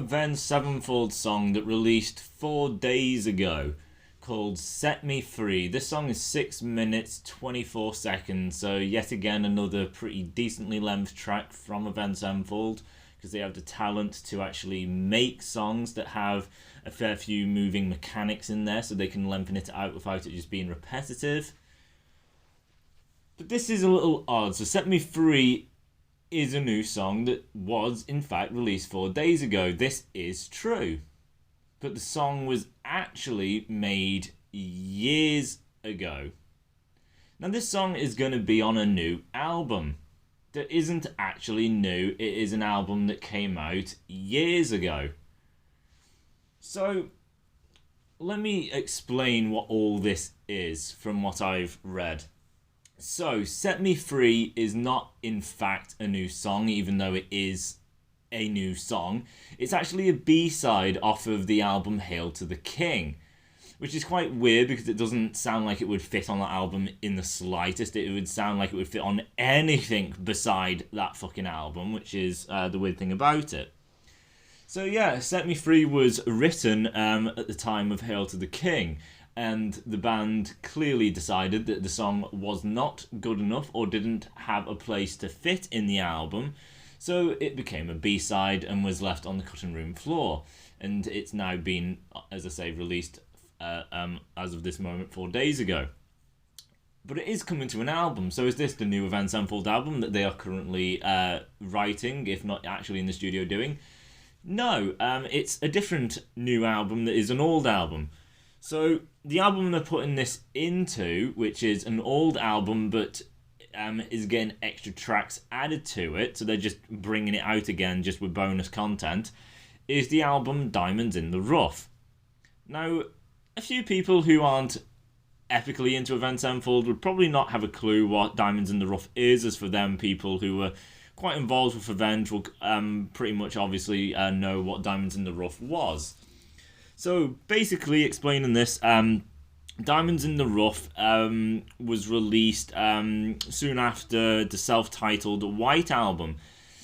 Avenged Sevenfold song that released 4 days ago called Set Me Free. This song is 6 minutes 24 seconds, so yet again another pretty decently length track from Avenged Sevenfold, because they have the talent to actually make songs that have a fair few moving mechanics in there, so they can lengthen it out without it just being repetitive. But this is a little odd. So Set Me Free is a new song that was in fact released 4 days ago. This is true. But the song was actually made years ago. Now this song is going to be on a new album that isn't actually new. It is an album that came out years ago. So let me explain what all this is from what I've read. So, Set Me Free is not, in fact, a new song, even though it is a new song. It's actually a B-side off of the album Hail to the King, which is quite weird because it doesn't sound like it would fit on that album in the slightest. It would sound like it would fit on anything beside that fucking album, which is the weird thing about it. So, yeah, Set Me Free was written at the time of Hail to the King. And the band clearly decided that the song was not good enough or didn't have a place to fit in the album, so it became a B-side and was left on the cutting room floor. And it's now been, as I say, released as of this moment 4 days ago. But it is coming to an album, so is this the new Avenged Sevenfold album that they are currently writing, if not actually in the studio doing? No, it's a different new album that is an old album. So the album they're putting this into, which is an old album but is getting extra tracks added to it, so they're just bringing it out again just with bonus content, is the album Diamonds in the Rough. Now, a few people who aren't epically into Avenged Sevenfold would probably not have a clue what Diamonds in the Rough is. As for them, people who are quite involved with Avenged will pretty much obviously know what Diamonds in the Rough was. So, basically explaining this, Diamonds in the Rough was released soon after the self-titled White album.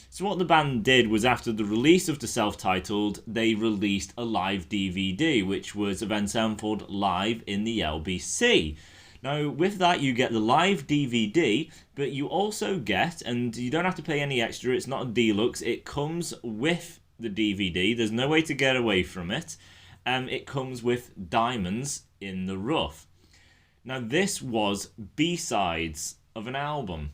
So what the band did was, after the release of the self-titled, they released a live DVD, which was Avenged Sevenfold live in the LBC. Now, with that, you get the live DVD, but you also get, and you don't have to pay any extra, it's not a deluxe, it comes with the DVD, there's no way to get away from it. It comes with Diamonds in the Rough. Now, this was B-sides of an album.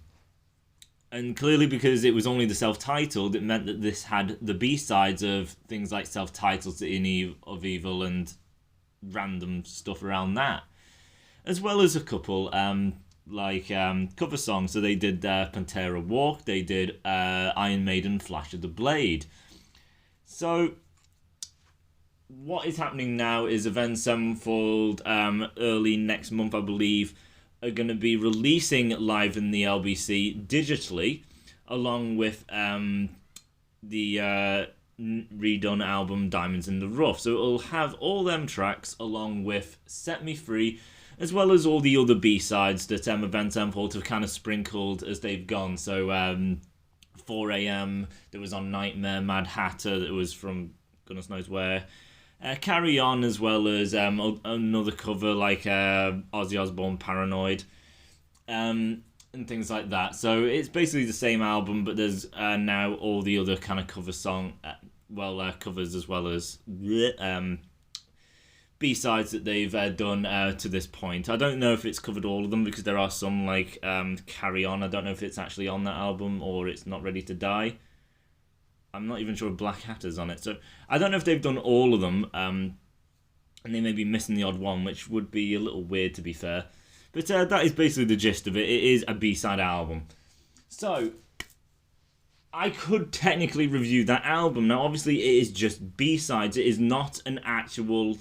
And clearly, because it was only the self-titled, it meant that this had the B-sides of things like Self-Titled, City of Evil, and random stuff around that. As well as a couple, cover songs. So they did Pantera Walk, they did Iron Maiden, Flash of the Blade. So what is happening now is Avenged Sevenfold, early next month, I believe, are going to be releasing live in the LBC digitally, along with the redone album Diamonds in the Rough. So it'll have all them tracks along with Set Me Free, as well as all the other B-sides that Avenged Sevenfold have kind of sprinkled as they've gone. So 4 AM, that was on Nightmare, Mad Hatter, that was from goodness knows where. Carry On, as well as another cover like Ozzy Osbourne, Paranoid, and things like that. So it's basically the same album, but there's now all the other kind of cover covers as well as B-sides that they've done to this point. I don't know if it's covered all of them, because there are some like Carry On. I don't know if it's actually on that album or it's Not Ready to Die. I'm not even sure if Black Hatter's on it. So I don't know if they've done all of them, and they may be missing the odd one, which would be a little weird, to be fair. But that is basically the gist of it. It is a B-side album. So I could technically review that album. Now, obviously, it is just B-sides. It is not an actual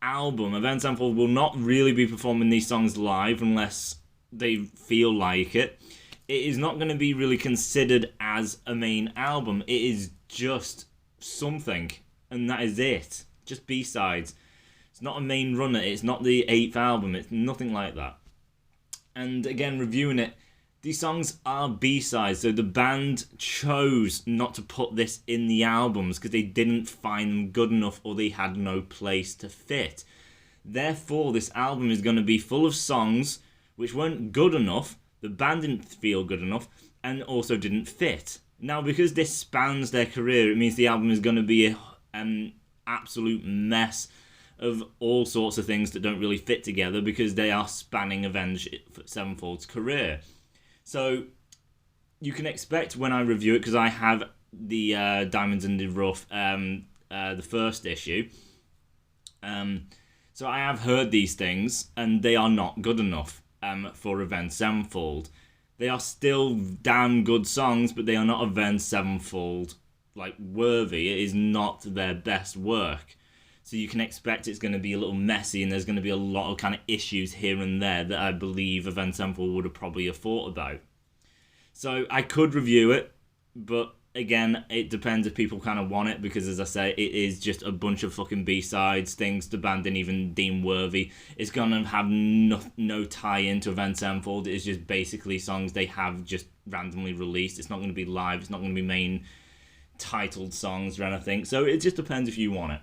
album. Avenged Sevenfold will not really be performing these songs live unless they feel like it. It is not going to be really considered as a main album. It is just something, and that is it. Just B-sides. It's not a main runner. It's not the 8th album. It's nothing like that. And again, reviewing it, These songs are B-sides, so the band chose not to put this in the albums because they didn't find them good enough or they had no place to fit. Therefore, this album is going to be full of songs which weren't good enough, the band didn't feel good enough, and also didn't fit. Now, because this spans their career, it means the album is going to be an absolute mess of all sorts of things that don't really fit together because they are spanning Avenged Sevenfold's career. So you can expect when I review it, because I have the Diamonds in the Rough, the first issue. So I have heard these things, and they are not good enough for Avenged Sevenfold. They are still damn good songs, but they are not Avenged Sevenfold worthy. It is not their best work. So you can expect it's going to be a little messy, and there's going to be a lot of kind of issues here and there that I believe Avenged Sevenfold would have probably have thought about. So I could review it, but again, it depends if people kind of want it, because as I say, it is just a bunch of fucking B-sides, things the band didn't even deem worthy. It's going to have no tie-in to Avenged Sevenfold. It's just basically songs they have just randomly released. It's not going to be live. It's not going to be main titled songs or anything. So it just depends if you want it.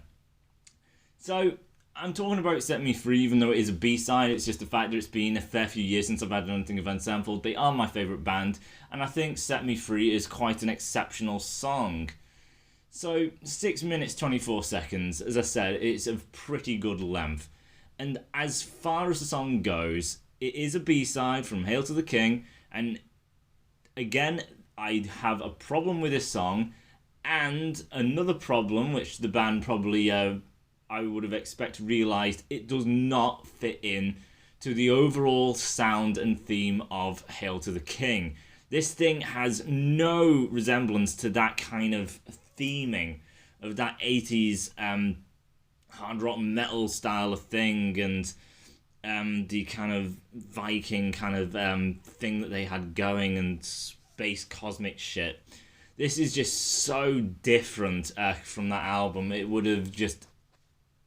So I'm talking about Set Me Free, even though it is a B-side. It's just the fact that it's been a fair few years since I've had anything Avenged Sevenfold. They are my favourite band, and I think Set Me Free is quite an exceptional song. So 6 minutes 24 seconds, as I said, it's a pretty good length. And as far as the song goes, it is a B-side from Hail to the King, and again, I have a problem with this song, and another problem, which the band probably I would have expected realised, it does not fit in to the overall sound and theme of Hail to the King. This thing has no resemblance to that kind of theming of that 80s hard rock metal style of thing, and the kind of Viking kind of thing that they had going, and space cosmic shit. This is just so different from that album. It would have just...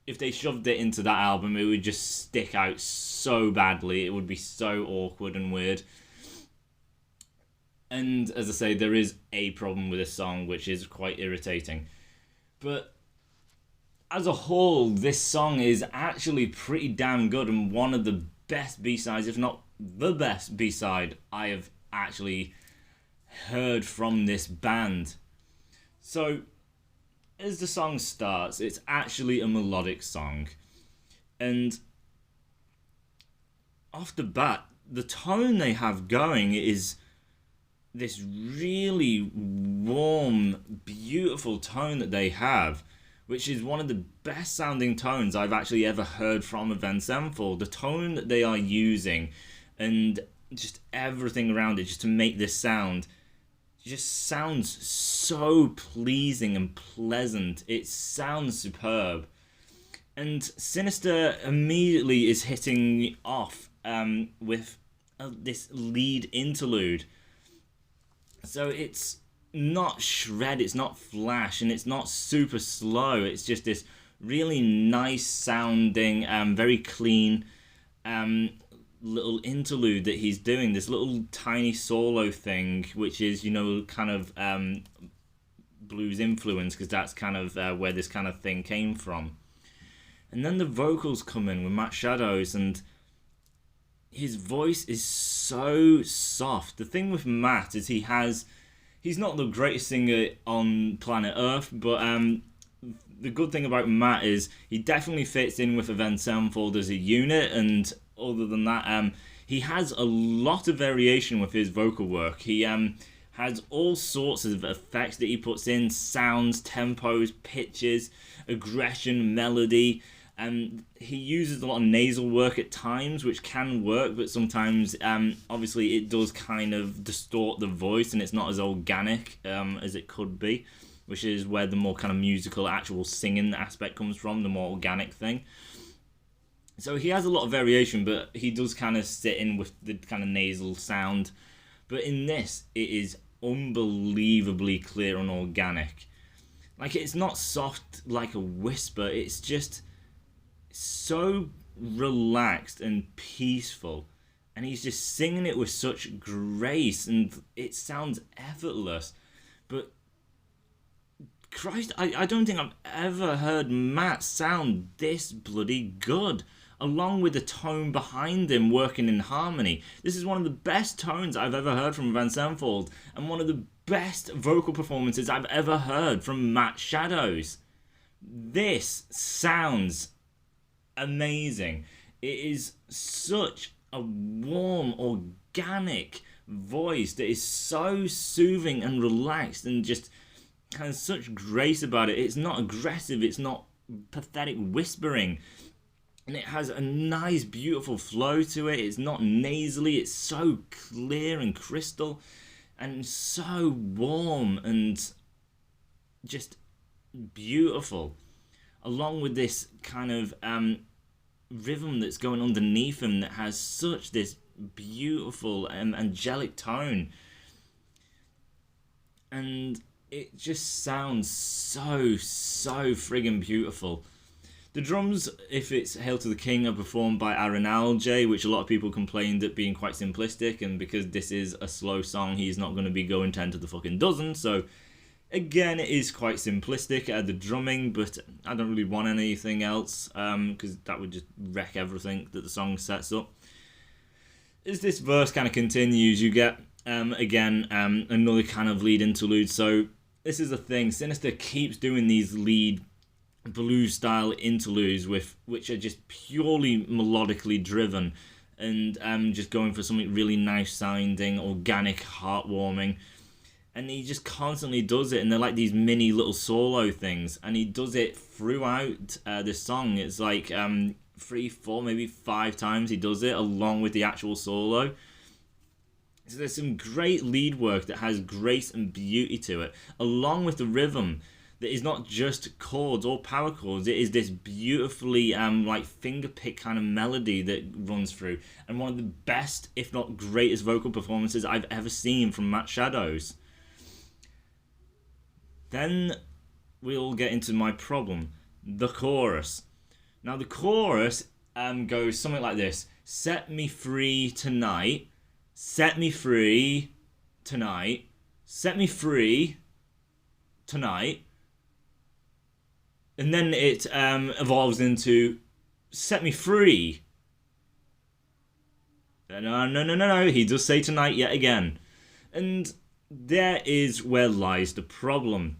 If they shoved it into that album, it would just stick out so badly. It would be so awkward and weird. And as I say, there is a problem with this song, which is quite irritating. But as a whole, this song is actually pretty damn good, and one of the best B-sides, if not the best B-side I have actually heard from this band. So as the song starts, it's actually a melodic song, and off the bat, the tone they have going is this really warm, beautiful tone that they have, which is one of the best sounding tones I've actually ever heard from Avenged Sevenfold. The tone that they are using and just everything around it just to make this sound just sounds so pleasing and pleasant. It sounds superb. And Sinister immediately is hitting off with this lead interlude. So it's not shred, it's not flash, and it's not super slow. It's just this really nice sounding, very clean little interlude that he's doing, this little tiny solo thing, which is, you know, kind of blues influence, because that's kind of where this kind of thing came from. And then the vocals come in with Matt Shadows, and his voice is so soft. The thing with Matt is he's not the greatest singer on planet Earth, but the good thing about Matt is he definitely fits in with Avenged Sevenfold as a unit, and other than that, he has a lot of variation with his vocal work. He has all sorts of effects that he puts in, sounds, tempos, pitches, aggression, melody, and he uses a lot of nasal work at times, which can work, but sometimes obviously it does kind of distort the voice, and it's not as organic as it could be, which is where the more kind of musical actual singing aspect comes from, the more organic thing. So he has a lot of variation, but he does kind of sit in with the kind of nasal sound. But in this, it is unbelievably clear and organic. Like, it's not soft like a whisper, it's just so relaxed and peaceful. and he's just singing it with such grace, and it sounds effortless. But Christ, I don't think I've ever heard Matt sound this bloody good, along with the tone behind him working in harmony. This is one of the best tones I've ever heard from Avenged Sevenfold, and one of the best vocal performances I've ever heard from Matt Shadows. This sounds amazing. It is such a warm, organic voice that is so soothing and relaxed, and just has such grace about it. It's not aggressive, it's not pathetic whispering, and it has a nice, beautiful flow to it. It's not nasally, it's so clear and crystal, and so warm and just beautiful, along with this kind of rhythm that's going underneath him that has such this beautiful angelic tone, and it just sounds so friggin' beautiful. The drums, if it's Hail to the King, are performed by Aaron Alj, which a lot of people complained at being quite simplistic, and because this is a slow song, he's not going to be going 10 to the fucking dozen, so again, it is quite simplistic, the drumming, but I don't really want anything else, because that would just wreck everything that the song sets up. As this verse kind of continues, you get, again, another kind of lead interlude. So this is the thing, Sinister keeps doing these lead blues-style interludes, which are just purely melodically driven, and just going for something really nice-sounding, organic, heartwarming. And he just constantly does it, and they're like these mini little solo things, and he does it throughout this song. It's like 3, 4, maybe 5 times he does it along with the actual solo. So there's some great lead work that has grace and beauty to it, along with the rhythm that is not just chords or power chords. It is this beautifully like fingerpick kind of melody that runs through, and one of the best, if not greatest, vocal performances I've ever seen from Matt Shadows. Then we'll get into my problem, the chorus. Now the chorus goes something like this: set me free tonight, set me free tonight, set me free tonight. And then it evolves into set me free. No, he does say tonight yet again. And there is where lies the problem.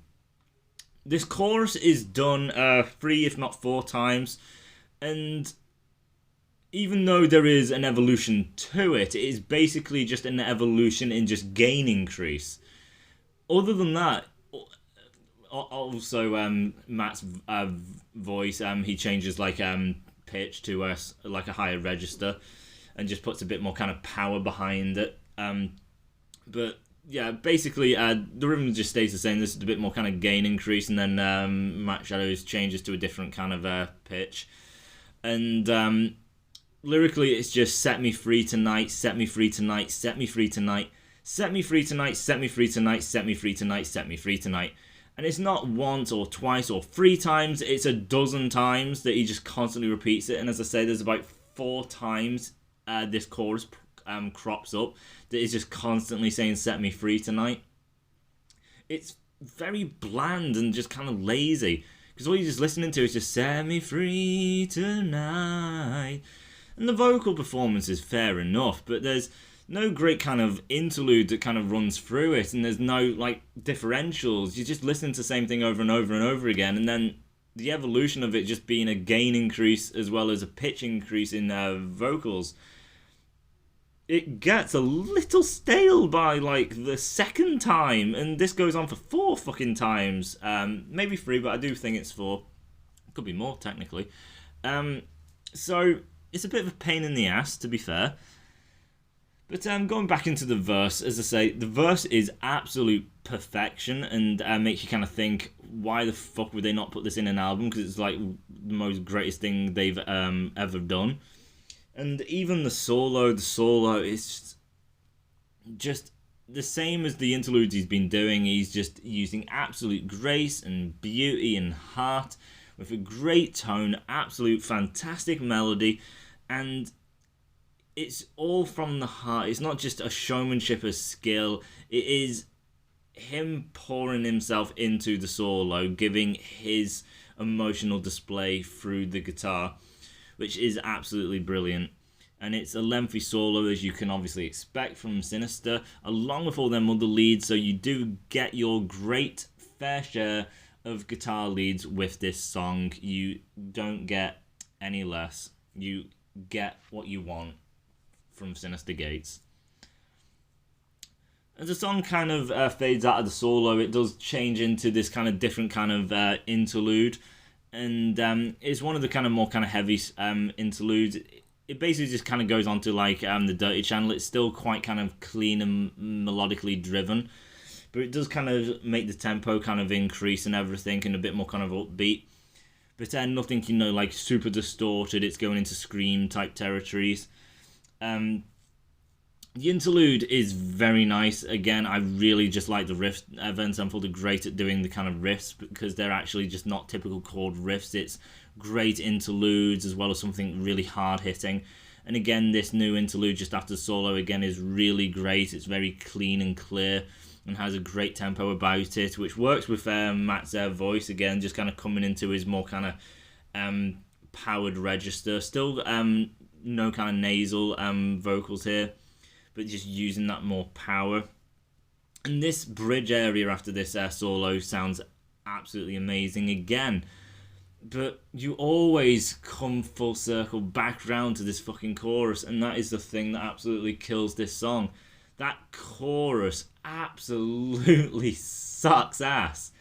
This chorus is done 3, if not 4 times, and even though there is an evolution to it, it is basically just an evolution in just gain increase. Other than that, also Matt's voice, he changes like pitch to like a higher register, and just puts a bit more kind of power behind it. But yeah, basically the rhythm just stays the same. This is a bit more kind of gain increase, and then Matt Shadows changes to a different kind of pitch. And lyrically, it's just set me free tonight, set me free tonight, set me free tonight, set me free tonight, set me free tonight, set me free tonight, set me free tonight. And it's not once or twice or 3 times, it's a dozen times that he just constantly repeats it. And as I say, there's about 4 times this chorus crops up that is just constantly saying set me free tonight. It's very bland and just kind of lazy, because all you're just listening to is just set me free tonight. And the vocal performance is fair enough, but there's no great kind of interlude that kind of runs through it, and there's no like differentials. You just listen to the same thing over and over and over again, and then the evolution of it just being a gain increase as well as a pitch increase in vocals, it gets a little stale by like the 2nd time, and this goes on for 4 fucking times. Maybe 3, but I do think it's 4. Could be more technically. So it's a bit of a pain in the ass, to be fair. But going back into the verse, as I say, the verse is absolute perfection, and makes you kind of think, why the fuck would they not put this in an album? Because it's like the most greatest thing they've ever done. And even the solo is just the same as the interludes he's been doing. He's just using absolute grace and beauty and heart with a great tone, absolute fantastic melody, and it's all from the heart. It's not just a showmanship of skill. It is him pouring himself into the solo, giving his emotional display through the guitar, which is absolutely brilliant. And it's a lengthy solo, as you can obviously expect from Sinister, along with all them other leads, so you do get your great fair share of guitar leads with this song. You don't get any less. You get what you want from Sinister Gates. As the song kind of fades out of the solo, it does change into this kind of different kind of interlude, and it's one of the kind of more kind of heavy interludes. It basically just kind of goes on to like the Dirty Channel. It's still quite kind of clean and melodically driven, but it does kind of make the tempo kind of increase and everything, and a bit more kind of upbeat. But nothing, like super distorted. It's going into scream type territories. The interlude is very nice. Again, I really just like the riffs. Avenged Sevenfold are great at doing the kind of riffs because they're actually just not typical chord riffs. It's great interludes as well as something really hard hitting. And again, this new interlude just after the solo again is really great. It's very clean and clear and has a great tempo about it, which works with Matt's voice again, just kind of coming into his more kind of powered register. Still no kind of nasal vocals here, but just using that more power. And this bridge area after this solo sounds absolutely amazing again. But you always come full circle back round to this fucking chorus, and that is the thing that absolutely kills this song. That chorus absolutely sucks ass,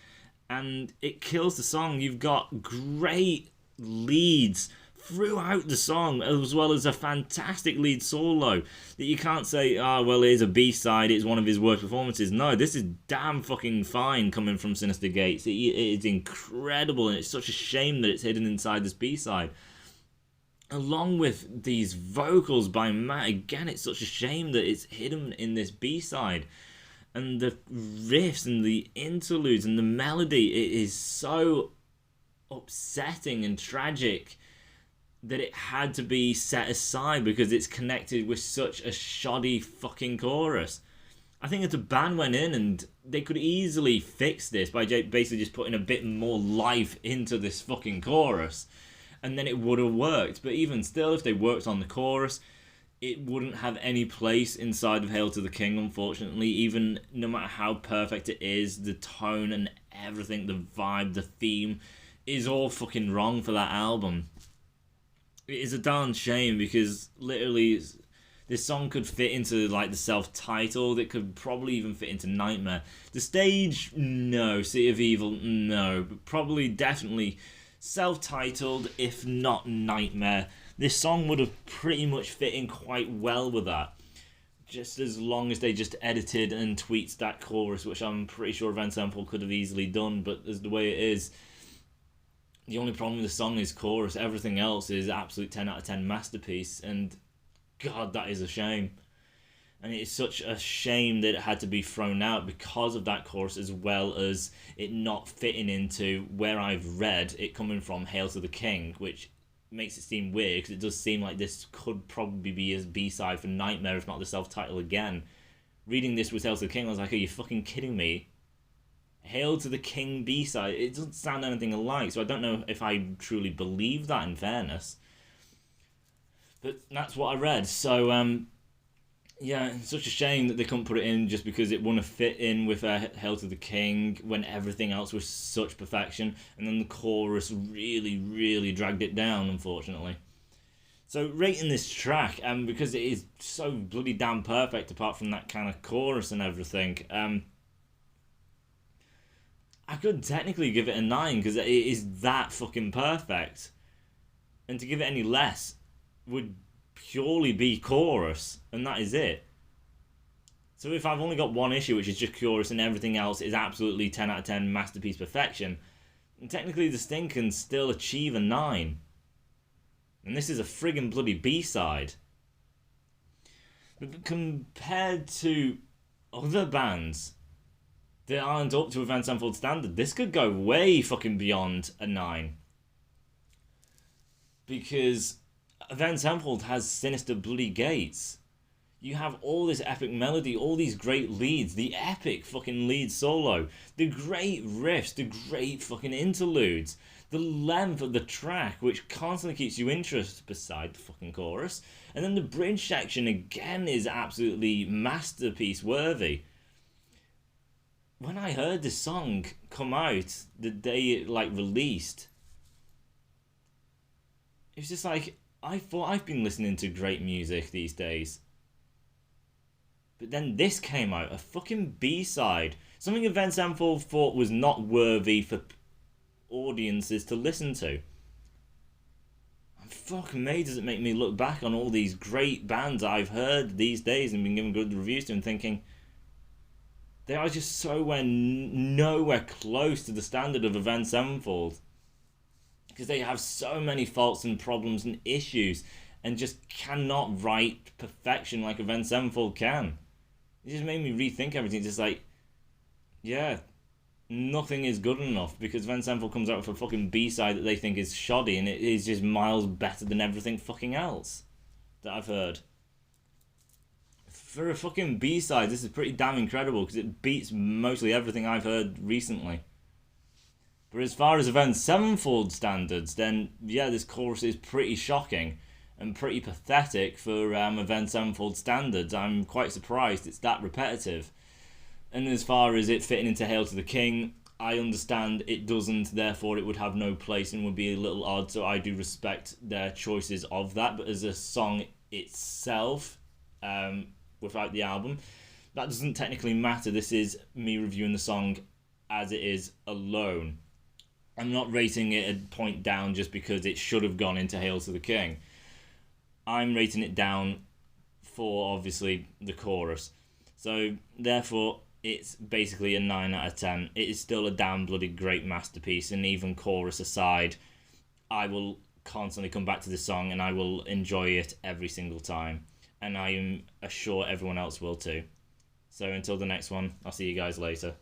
and it kills the song. You've got great leads throughout the song, as well as a fantastic lead solo that you can't say, well, here's a B-side, it's one of his worst performances. No, this is damn fucking fine coming from Sinister Gates. It is incredible, and it's such a shame that it's hidden inside this B-side. Along with these vocals by Matt, again, it's such a shame that it's hidden in this B-side. And the riffs and the interludes and the melody, it is so upsetting and tragic that it had to be set aside because it's connected with such a shoddy fucking chorus. I think if the band went in and they could easily fix this by basically just putting a bit more life into this fucking chorus, and then it would have worked. But even still, if they worked on the chorus, it wouldn't have any place inside of Hail to the King, unfortunately. Even no matter how perfect it is, the tone and everything, the vibe, the theme, is all fucking wrong for that album. It is a darn shame because literally this song could fit into like the self-titled. It could probably even fit into Nightmare. The Stage, no. City of Evil, no. But probably definitely self-titled, if not Nightmare. This song would have pretty much fit in quite well with that. Just as long as they just edited and tweaked that chorus, which I'm pretty sure Avenged Sevenfold could have easily done, but as the way it is, the only problem with the song is chorus. Everything else is absolute 10 out of 10 masterpiece, and God, that is a shame. And it is such a shame that it had to be thrown out because of that chorus, as well as it not fitting into where I've read it coming from Hail to the King, which makes it seem weird because it does seem like this could probably be a B-side for Nightmare, if not the self-title again. Reading this with Hail to the King, I was like, are you fucking kidding me? Hail to the King B-side, it doesn't sound anything alike, so I don't know if I truly believe that, in fairness. But that's what I read, so yeah, it's such a shame that they couldn't put it in just because it wouldn't have fit in with Hail to the King when everything else was such perfection, and then the chorus really, really dragged it down, unfortunately. So rating this track, because it is so bloody damn perfect apart from that kind of chorus and everything, I could technically give it a 9 because it is that fucking perfect. And to give it any less would purely be chorus, and that is it. So if I've only got one issue, which is just chorus, and everything else is absolutely 10 out of 10 masterpiece perfection, and technically this thing can still achieve a 9. And this is a friggin' bloody B-side. But compared to other bands that aren't up to Avenged Sevenfold standard, this could go way fucking beyond a 9. Because Avenged Sevenfold has Sinister Bloody Gates. You have all this epic melody, all these great leads, the epic fucking lead solo, the great riffs, the great fucking interludes, the length of the track, which constantly keeps you interested beside the fucking chorus. And then the bridge section again is absolutely masterpiece worthy. When I heard this song come out the day it released, it was just like, I thought I've been listening to great music these days. But then this came out, a fucking B-side. Something Avenged Sevenfold thought was not worthy for audiences to listen to. And fuck me, does it make me look back on all these great bands I've heard these days and been given good reviews to, and thinking, they are just nowhere close to the standard of Avenged Sevenfold. Because they have so many faults and problems and issues and just cannot write perfection like Avenged Sevenfold can. It just made me rethink everything. Just like, yeah, nothing is good enough because Avenged Sevenfold comes out with a fucking B-side that they think is shoddy and it is just miles better than everything fucking else that I've heard. For a fucking B-side, this is pretty damn incredible because it beats mostly everything I've heard recently. But as far as Avenged Sevenfold standards, then yeah, this chorus is pretty shocking and pretty pathetic for Avenged Sevenfold standards. I'm quite surprised it's that repetitive. And as far as it fitting into Hail to the King, I understand it doesn't, therefore it would have no place and would be a little odd, so I do respect their choices of that. But as a song itself, without the album, that doesn't technically matter. This is me reviewing the song as it is alone. I'm not rating it a point down just because it should have gone into Hail to the King. I'm rating it down for, obviously, the chorus. So, therefore, it's basically a 9 out of 10. It is still a damn bloody great masterpiece, and even chorus aside, I will constantly come back to this song and I will enjoy it every single time. And I am sure everyone else will too. So, until the next one, I'll see you guys later.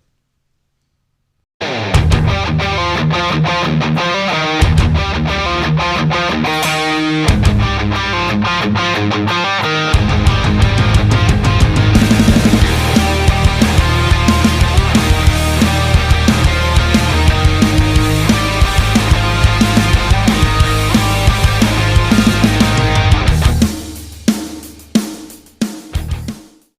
Thank you.